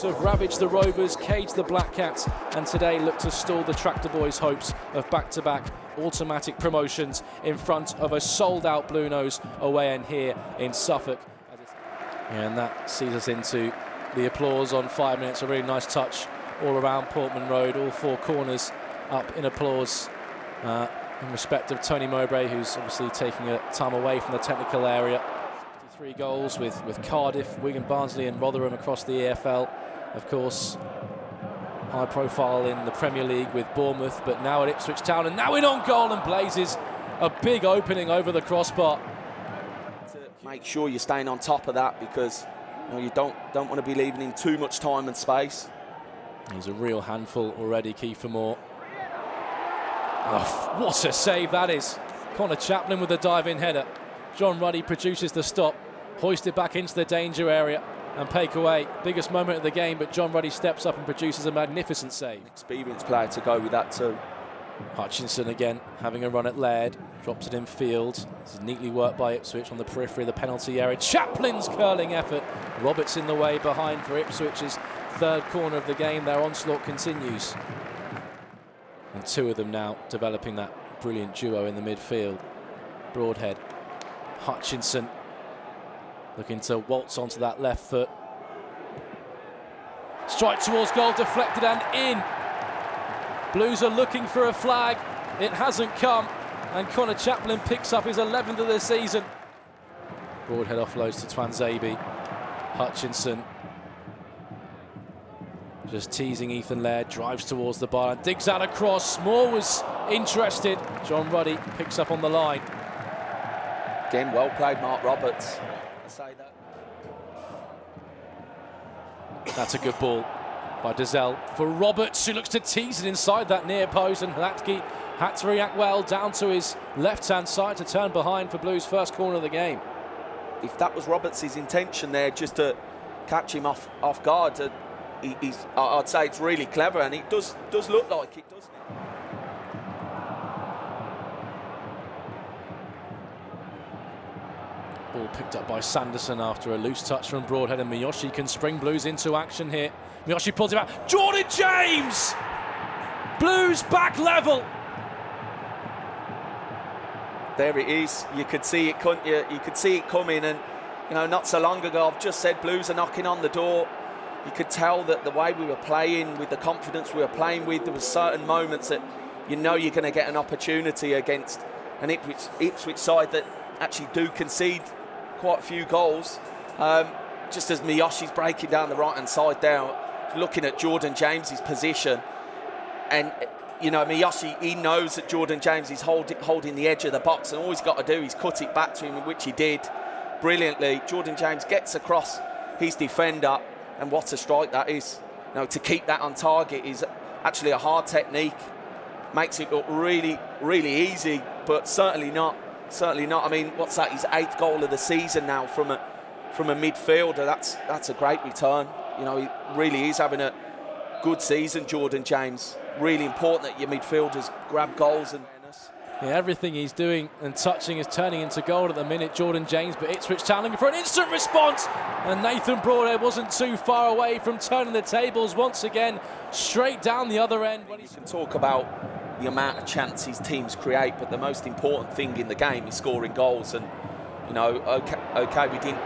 have ravaged the Rovers, caged the Black Cats, and today look to stall the Tractor Boys' hopes of back-to-back automatic promotions in front of a sold-out Blue Nose away end here in Suffolk. And that sees us into the applause on 5 minutes. A really nice touch all around Portman Road, all four corners up in applause in respect of Tony Mowbray, who's obviously taking a time away from the technical area. 3 goals with Cardiff, Wigan, Barnsley and Rotherham across the EFL. Of course, high profile in the Premier League with Bournemouth, but now at Ipswich Town, and now in on goal and blazes a big opening over the crossbar. To make sure you're staying on top of that, because you don't want to be leaving him too much time and space. He's a real handful already, Kiefer Moore. Oh, what a save that is. Connor Chaplin with a dive-in header. John Ruddy produces the stop, hoisted back into the danger area and take away. Biggest moment of the game, but John Ruddy steps up and produces a magnificent save. Experienced player to go with that too. Hutchinson again having a run at Laird, drops it in field. This is neatly worked by Ipswich on the periphery of the penalty area. Chaplin's curling effort. Roberts in the way behind for Ipswich's third corner of the game. Their onslaught continues. And 2 of them now developing that brilliant duo in the midfield. Broadhead, Hutchinson looking to waltz onto that left foot. Strike towards goal, deflected and in. Blues are looking for a flag. It hasn't come, and Connor Chaplin picks up his 11th of the season. Broadhead offloads to Twanzebe. Hutchinson just teasing Ethan Laird, drives towards the bar and digs out a cross. Moore was interested. John Ruddy picks up on the line. Again, well played, Mark Roberts. I say that. That's a good ball by Dazelle for Roberts, who looks to tease it inside that near post, and Hlatke had to react well down to his left-hand side to turn behind for Blues' first corner of the game. If that was Roberts' intention there, just to catch him off guard, I'd say it's really clever, and it does look like it, doesn't it? Ball picked up by Sanderson after a loose touch from Broadhead, and Miyoshi can spring Blues into action here. Miyoshi pulls it out. Jordan James! Blues back level. There it is. You could see it, couldn't you? You could see it coming, and not so long ago I've just said Blues are knocking on the door. You could tell that the way we were playing, with the confidence we were playing with, there were certain moments that you're going to get an opportunity against an Ipswich side that actually do concede quite a few goals. Just as Miyoshi's breaking down the right-hand side there, looking at Jordan James's position, and Miyoshi, he knows that Jordan James is holding the edge of the box, and all he's got to do is cut it back to him, which he did brilliantly. Jordan James gets across his defender, and what a strike that is. To keep that on target is actually a hard technique. Makes it look really, really easy, but certainly not. Certainly not. I mean, what's that? His 8th goal of the season now from a midfielder. That's a great return. He really is having a good season, Jordan James. Really important that your midfielders grab goals. And yeah, everything he's doing and touching is turning into goal at the minute, Jordan James. But Ipswich Town looking for an instant response, and Nathan Broadhead wasn't too far away from turning the tables once again, straight down the other end. You can talk about the amount of chances teams create, but the most important thing in the game is scoring goals. And okay, we didn't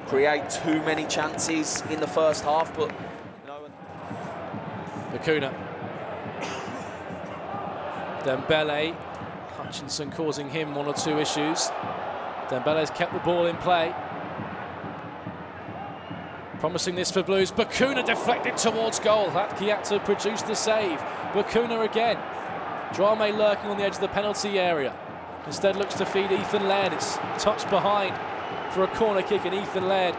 create too many chances in the first half, but Bakuna, Dembele, Hutchinson causing him 1 or 2 issues. Dembele's kept the ball in play. Promising this for Blues. Bakuna deflected towards goal. Hlatke had to produce the save. Bakuna again. Drame lurking on the edge of the penalty area. Instead looks to feed Ethan Laird. It's touched behind for a corner kick, and Ethan Laird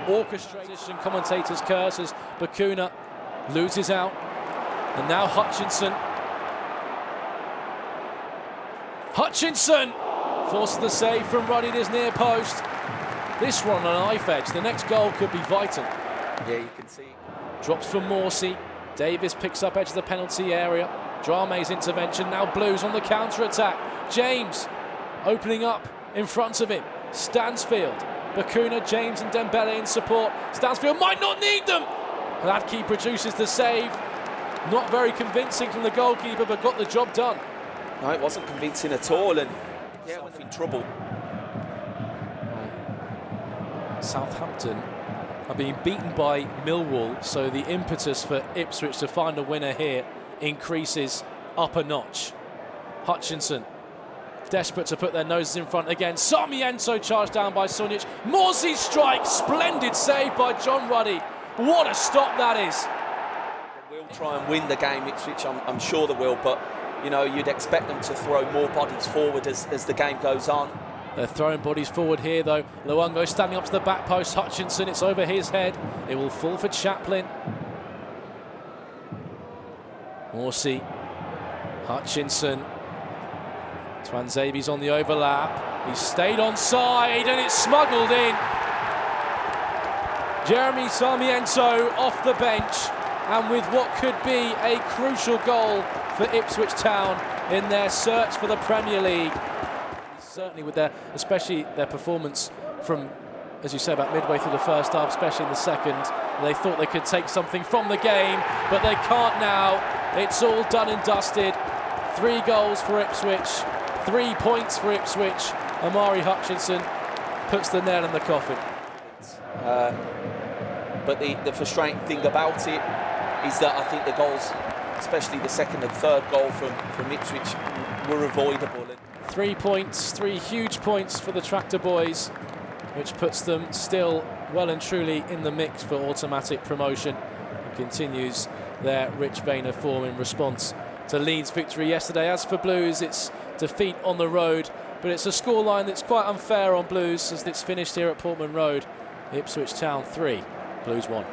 orchestrated. Commentators curse as Bakuna loses out. And now Hutchinson. Hutchinson forces the save from Ruddy at his near post. This one on an knife edge. The next goal could be vital. Yeah, you can see. Drops from Morsey. Davis picks up edge of the penalty area. Drame's intervention. Now Blues on the counter-attack. James opening up in front of him. Stansfield Bakuna, James and Dembele in support. Stansfield might not need them. Ladke produces the save. Not very convincing from the goalkeeper, but got the job done. No, it wasn't convincing at all, and yeah, was in trouble. Southampton are being beaten by Millwall, so the impetus for Ipswich to find a winner here increases up a notch. Hutchinson, desperate to put their noses in front again. Sarmiento charged down by Sunic. Morsey strike, splendid save by John Ruddy. What a stop that is. They will try and win the game, Ipswich, I'm sure they will, but you know, you'd expect them to throw more bodies forward as the game goes on. They're throwing bodies forward here though. Luongo standing up to the back post. Hutchinson, it's over his head. It will fall for Chaplin. Morsey, Hutchinson. Twanzebi's on the overlap. He's stayed on side and it's smuggled in. Jeremy Sarmiento off the bench, and with what could be a crucial goal for Ipswich Town in their search for the Premier League. Certainly with especially their performance from, as you say, about midway through the first half, especially in the second. They thought they could take something from the game, but they can't now. It's all done and dusted. 3 goals for Ipswich, 3 points for Ipswich. Amari Hutchinson puts the nail in the coffin. But the frustrating thing about it is that I think the goals, especially the second and third goal from Ipswich, were avoidable. 3 points, 3 huge points for the Tractor Boys, which puts them still well and truly in the mix for automatic promotion, and continues their rich vein of form in response to Leeds' victory yesterday. As for Blues, it's defeat on the road, but it's a scoreline that's quite unfair on Blues as it's finished here at Portman Road. Ipswich Town 3, Blues 1.